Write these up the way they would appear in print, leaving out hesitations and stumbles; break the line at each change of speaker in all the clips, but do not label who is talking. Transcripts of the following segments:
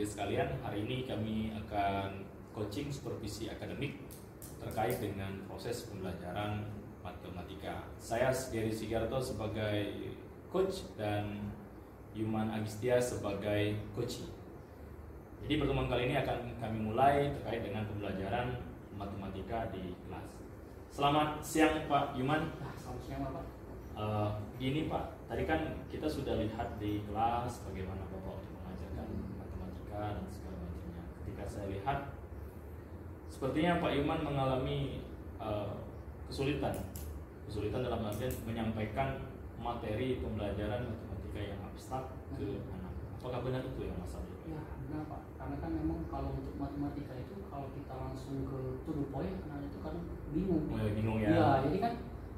sekalian, hari ini kami akan coaching supervisi akademik terkait dengan proses pembelajaran matematika. Saya Gary Sigarto sebagai coach dan Yuman Agistia sebagai coachee. Jadi pertemuan kali ini akan kami mulai terkait dengan pembelajaran matematika di kelas. Selamat siang Pak Yuman.
Selamat siang Pak.
Gini Pak, tadi kan kita sudah lihat di kelas bagaimana Bapak untuk mengajarkan matematika dan segala macamnya. Ketika saya lihat, sepertinya Pak Yuman mengalami kesulitan dalam artian menyampaikan materi pembelajaran matematika yang abstrak ke anak. Apakah benar itu yang masalah?
Ya benar Pak, karena kan memang kalau untuk matematika itu kalau kita langsung ke to the point, anak itu kan bingung.
Oh, ya, bingung ya?
Iya, jadi kan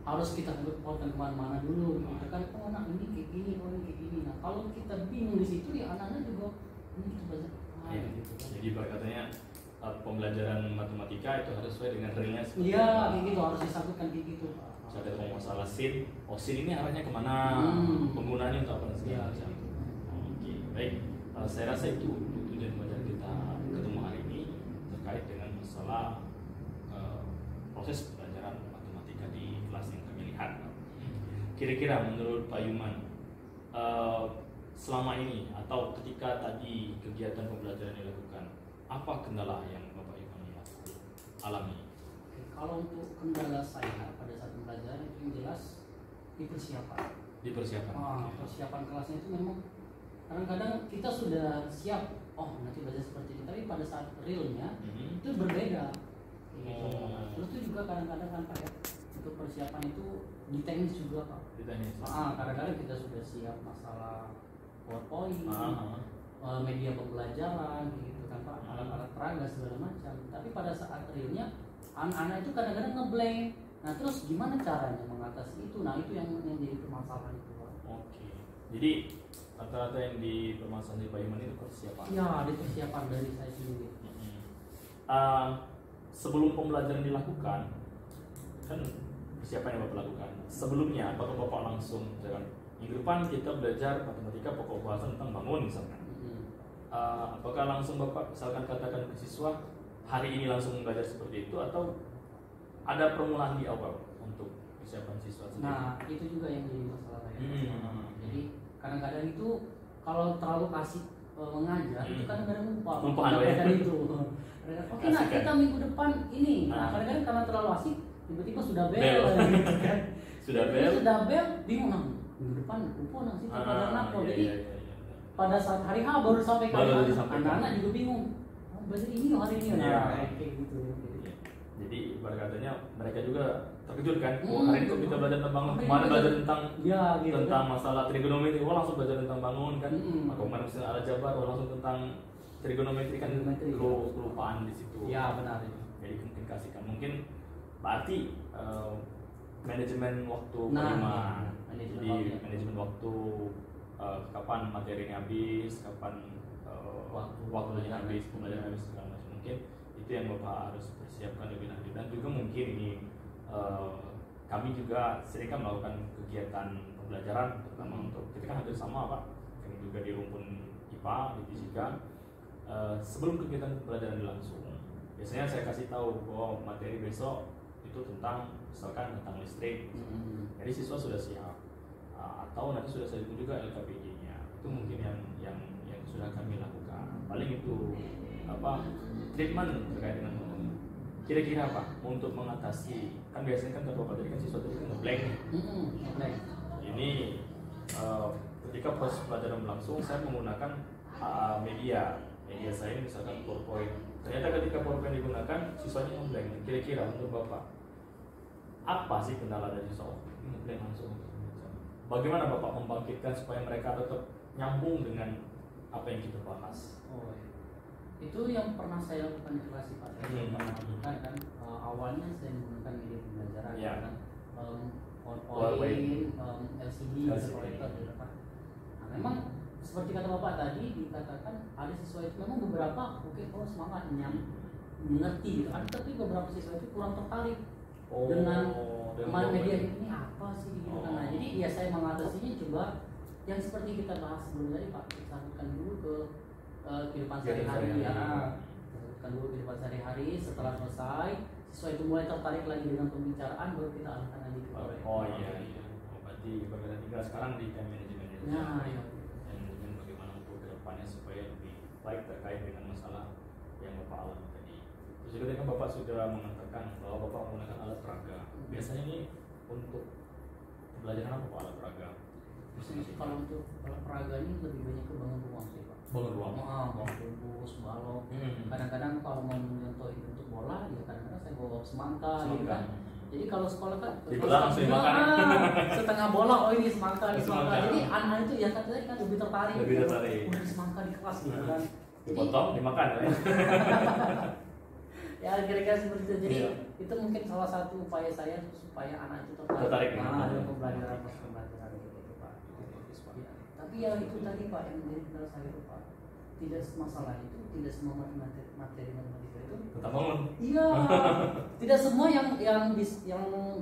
harus kita potong kemana-mana dulu. Kita kan, oh anak ini kayak gini, oh ini kayak gini. Nah kalau kita bingung di situ, ya anak-anak juga ini kita belajar apa?
Ya,
Gitu kan.
jadi katanya pembelajaran matematika itu harus sesuai dengan realnya.
Iya, kayak gitu harus disatukan kayak gitu.
Saya ketemu masalah sin, sin ini arahnya kemana, penggunaannya untuk apa dan segala macam. Oke, baik. Saya rasa itu tujuan pembelajaran kita ketemu hari ini terkait dengan masalah proses pembelajaran matematika di kelas yang kami lihat. Kira-kira menurut Pak Yuman, selama ini atau ketika tadi kegiatan pembelajaran dilakukan, apa kendala yang Bapak Yuman alami?
Kalau untuk kendala saya pada saat pembelajaran itu yang jelas di persiapan.
Di persiapan.
Persiapan kelasnya itu memang kadang-kadang kita sudah siap, oh nanti belajar seperti ini, tapi pada saat realnya itu berbeda. Terus itu juga kadang-kadang kan Pak ya, untuk persiapan itu di teknis juga Pak.
Di teknis.
Kadang-kadang kita sudah siap masalah PowerPoint, media pembelajaran, gitu kan Pak, alat-alat peraga segala macam. Tapi pada saat realnya anak-anak itu kadang-kadang ngeblank. Nah terus gimana caranya mengatasi itu? Nah itu yang jadi permasalahan itu Pak.
Oke. Jadi rata-rata yang dipermasalahan di Pak Yuman itu persiapan.
Ya, ada persiapan dari saya sendiri.
Sebelum pembelajaran dilakukan, kan persiapan yang Bapak lakukan. Sebelumnya, apakah Bapak langsung misalkan minggu depan kita belajar matematika pokok bahasan tentang bangun misalkan. Apakah langsung Bapak misalkan katakan ke siswa hari ini langsung belajar seperti itu, atau ada permulaan di awal untuk persiapan siswa sendiri?
Nah, itu juga yang jadi masalah saya. Jadi kadang-kadang itu kalau terlalu kasih mengajar itu kadang-kadang lupa ada itu. Oke, nah kita minggu depan ini. Nah, kadang-kadang karena terlalu asik tiba-tiba sudah bel.
Sudah
bel, bingung nah, minggu depan lupa nang sih pelajaran apa. Jadi pada saat hari H baru sampai anak-anak juga bingung. Oh, belajar ini hari ini. Nah, kayak gitu.
Jadi ibarat katanya mereka juga terkejut kan, hari ini kok kita belajar tentang bangun, kemarin belajar tentang tentang masalah trigonometri, langsung belajar tentang bangun kan, atau kemarin misalnya aljabar, langsung tentang trigonometri kan, kelupaan di situ.
Ya benar.
Jadi mungkin kasihkan, mungkin berarti manajemen waktu jadi manajemen waktu, kapan materi ini habis, kapan waktunya habis, pembelajaran habis segala macam, mungkin itu yang Bapak harus persiapkan lebih lanjut. Dan juga mungkin ini kami juga sering kan melakukan kegiatan pembelajaran, terutama untuk kita kan hampir sama Pak, kami juga di rumpun IPA di fisika. Sebelum kegiatan pembelajaran berlangsung, biasanya saya kasih tahu bahwa materi besok itu tentang misalkan tentang listrik, jadi siswa sudah siap, atau nanti sudah saya tunggu juga LKPG-nya. Itu mungkin yang sudah kami lakukan. Paling itu treatment terkait dengan kira-kira apa untuk mengatasi, kan biasanya kan kalau tadi kan siswa tadi kan ngeblank. Ini ketika proses pelajaran berlangsung saya menggunakan media saya ini misalkan PowerPoint. Ternyata ketika PowerPoint digunakan siswanya ngeblank. Kira-kira menurut Bapak apa sih kendala dari siswa ngeblank langsung? Bagaimana Bapak membangkitkan supaya mereka tetap nyambung dengan apa yang kita bahas?
Itu yang pernah saya lakukan di kelas Pak. Saya pernah lakukan kan, awalnya saya menggunakan media pembelajaran kan, PowerPoint, LCD, proyektor gitu Pak. Nah, memang seperti kata Bapak tadi dikatakan ada siswa itu memang beberapa semangat mengerti gitu kan, tapi beberapa siswa itu kurang tertarik dengan media ini apa sih gitu kan. Nah, jadi ya saya mengatasinya coba yang seperti kita bahas sebelum tadi Pak, kita satukan dulu ke kehidupan sehari-hari ya. Kan dulu kehidupan sehari-hari, setelah selesai siswa itu mulai tertarik lagi dengan pembicaraan, baru kita alihkan lagi ke proyek.
Iya. Berarti perbedaan tinggal sekarang di time management itu.
Nah, iya.
Dan bagaimana untuk kedepannya supaya lebih baik terkait dengan masalah yang Bapak alami tadi. Terus juga kan Bapak sudah mengatakan bahwa Bapak menggunakan alat peraga. Biasanya ini untuk pembelajaran apa Pak alat peraga?
Kalau untuk alat peraga ini lebih banyak ke bangun ruang sih Pak.
Bangun ruang.
Bangun rebus, balok. Kadang-kadang kalau mau menyentuh bentuk bola, ya kadang-kadang saya bawa semangka gitu kan. Jadi kalau sekolah kan
langsung dimakan.
Setengah bola, oh ini semangka, ini semangka. Jadi anak itu ya katanya kan lebih tertarik. Udah semangka di kelas gitu kan.
Dipotong, dimakan ya.
Ya kira-kira seperti itu. Jadi itu mungkin salah satu upaya saya supaya anak itu tertarik dengan pembelajaran gitu Pak. Ya. Tapi ya itu tadi Pak yang menjadi kendala saya itu Pak. Tidak masalah itu, tidak semua materi matematika itu
tetap bangun.
Iya. Tidak semua yang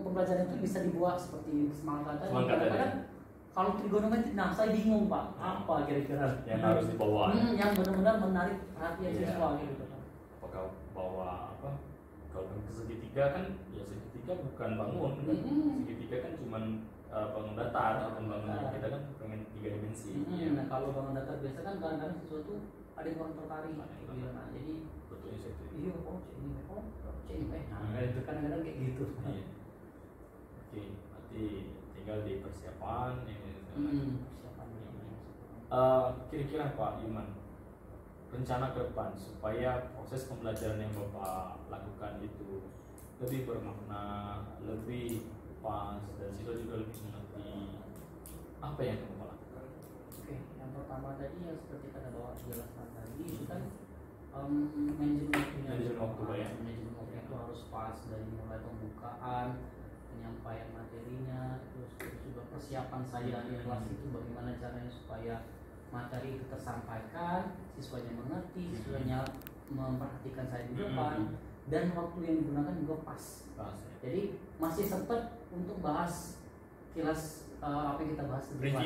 pembelajaran itu bisa dibuat seperti semangka tadi. Kadang-kadang kalau trigonometri, nah saya bingung Pak, apa kira-kira
yang harus dibawa?
Yang benar-benar menarik perhatian siswa gitu Pak.
Apakah bawa apa? Kalau ke segitiga kan, ya segitiga bukan bangun, kan? Segitiga kan cuma bangun datar, bangun kita kan pengen 3 dimensi.
Nah kalau bangun datar biasa kan kadang-kadang sesuatu ada yang kurang tertarik. Nah jadi
betulnya saya
iya, ini, nah itu kadang-kadang kayak gitu.
Iya. Oke, berarti tinggal di persiapan ini. Kira-kira Pak Iman, rencana ke depan supaya proses pembelajaran yang Bapak lakukan itu lebih bermakna, lebih pas, dan siswa juga lebih mengerti, apa yang akan Bapak lakukan?
Oke, yang pertama tadi yang seperti kata Bapak jelaskan tadi itu kan manajemen waktu ya. Manajemen waktu itu harus pas dari mulai pembukaan, penyampaian materinya, terus juga persiapan saya di kelas itu bagaimana caranya supaya materi itu tersampaikan, siswanya mengerti, siswanya memperhatikan saya di depan, dan waktu yang digunakan juga pas. Jadi masih sempat untuk bahas kilas apa yang kita bahas di depan.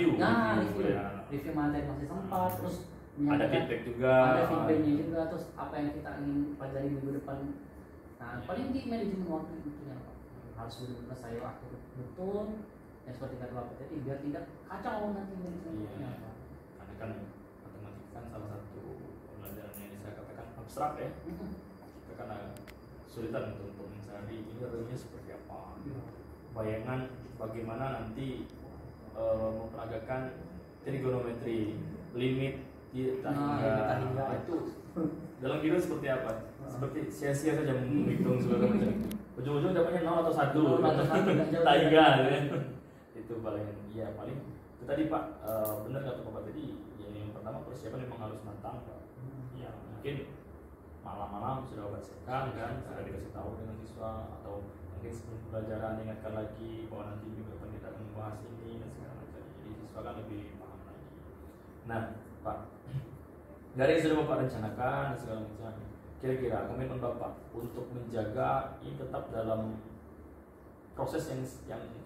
Review materi masih sempat, terus
ada feedback juga,
ada feedbacknya juga, terus apa yang kita ingin pelajari minggu depan. Nah paling di manajemen waktu itu ya Pak, harus benar-benar saya atur betul, yang seperti kata Bapak tadi, biar tidak kacau nanti manajemennya.
Karena kan matematika kan salah satu pembelajaran yang saya katakan abstrak ya. Kita kan kesulitan untuk mencari ini realnya seperti apa. Bayangan bagaimana nanti memperagakan trigonometri, limit kita hingga itu dalam video seperti apa? Seperti sia-sia saja menghitung segala macam. Ujung-ujung dapatnya 0 atau 1. Taiga ya. Itu paling itu tadi Pak, benar kata Bapak tadi, yang pertama persiapan memang harus matang Pak. Ya mungkin malam-malam sudah Bapak siapkan kan, sudah dikasih tahu dengan siswa, atau mungkin sebelum pembelajaran ingatkan lagi bahwa nanti minggu depan kita akan membahas ini dan segala macam. Jadi siswa kan lebih paham lagi. Nah Pak, dari yang sudah Bapak rencanakan dan segala macam, kira-kira komitmen Bapak untuk menjaga ini tetap dalam proses yang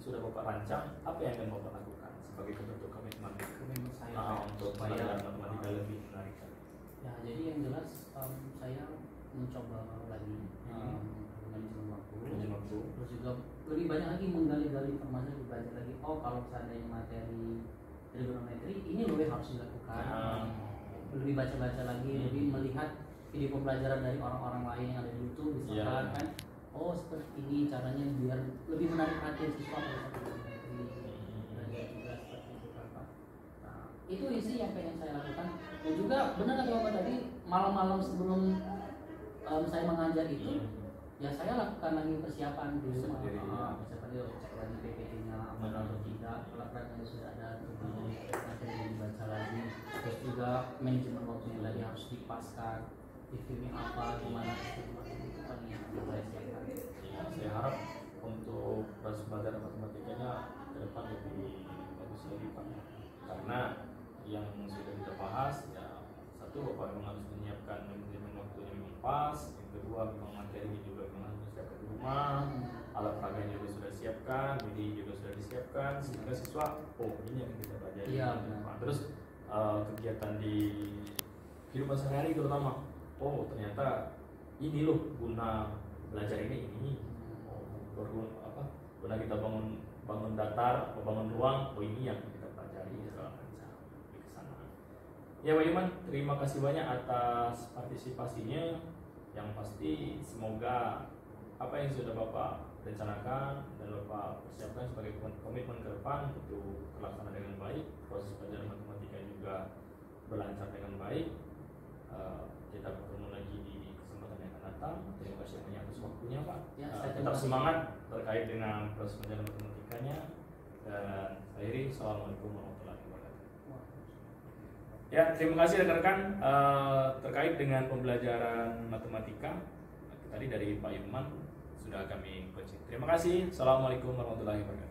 sudah Bapak rancang, apa yang akan Bapak lakukan sebagai bentuk komitmen
saya
untuk pelajaran matematika lebih menarik?
Ya jadi yang jelas saya mencoba lagi manajemen waktu, terus juga lebih banyak lagi menggali-gali informasi, lebih belajar lagi. Oh kalau seandainya materi trigonometri ini lebih harus dilakukan, lebih baca-baca lagi, lebih melihat video pembelajaran dari orang-orang lain yang ada di YouTube, misalkan kan, oh seperti ini caranya biar lebih menarik perhatian siswa pada saat trigonometri, dan juga seperti itu kan Pak. Nah itu isi yang pengen saya lakukan, dan juga benar kata Bapak tadi, malam-malam sebelum saya mengajar itu, ya saya lakukan lagi persiapan di rumah, persiapan dulu, cek lagi PPT-nya apa atau tidak, pelajarannya sudah ada, materi yang dibaca lagi, terus juga manajemen waktunya tadi harus dipaskan, reviewnya apa, gimana itu kan yang saya siapkan.
Saya harap untuk pelajaran matematikanya ke depan lebih bagus lagi Pak, karena yang sudah kita bahas ya, satu Bapak memang harus menyiapkan manajemen waktunya memang pas, yang kedua memang materinya juga memang harus disiapkan di rumah, alat peraganya juga sudah disiapkan, media juga sudah disiapkan, sehingga siswa ini yang kita pelajari. Terus kegiatan di kehidupan sehari-hari terutama. Oh ternyata ini loh guna belajar ini. Oh, guna kita bangun datar, bangun ruang. Oh ini yang kita pelajari segala macam di kesana. Ya Pak Iman, terima kasih banyak atas partisipasinya. Yang pasti semoga apa yang sudah Bapak rencanakan dan Bapak persiapkan sebagai komitmen ke depan itu terlaksana dengan baik. Proses pelajaran matematika juga berlancar dengan baik. Kita bertemu lagi di kesempatan yang akan datang. Terima kasih banyak atas waktunya Pak.
Ya,
tetap semangat terkait dengan proses pelajaran matematikanya. Dan akhiri, assalamualaikum warahmatullahi wabarakatuh. Ya, terima kasih rekan-rekan terkait dengan pembelajaran matematika tadi dari Pak Iman sudah kami coaching. Terima kasih. Assalamualaikum warahmatullahi wabarakatuh.